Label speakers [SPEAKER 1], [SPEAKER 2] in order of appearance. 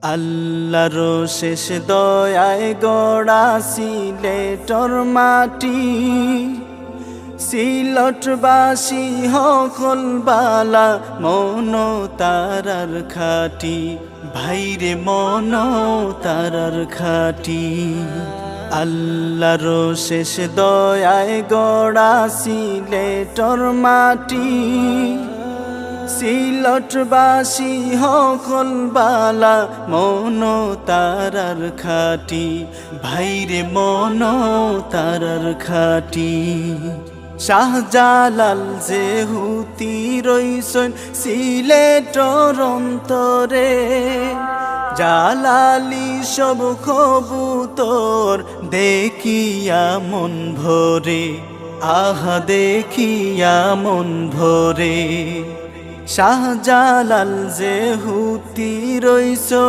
[SPEAKER 1] আল্লাহর শেষ দয়ায় গড়া সিলেটর মাটি, সিলটবাসী হকল বালা মন তারার খাটি, ভাইরে মন তারার খাটি। আল্লাহর শেষ দয়ায় গড়া সিলেটর মাটি, সিলটবাসী হকল বালা মন তারার খাটি, ভাইরে মন তারার খাটি। শাহজালাল যেহুতি রইসন সিলেটর অন্তরে, জালালি সব কবুতর দেখিয়া মন ভরে, আহা দেখিয়া মন ভরে। শাহজালাল যেহুতি রইসন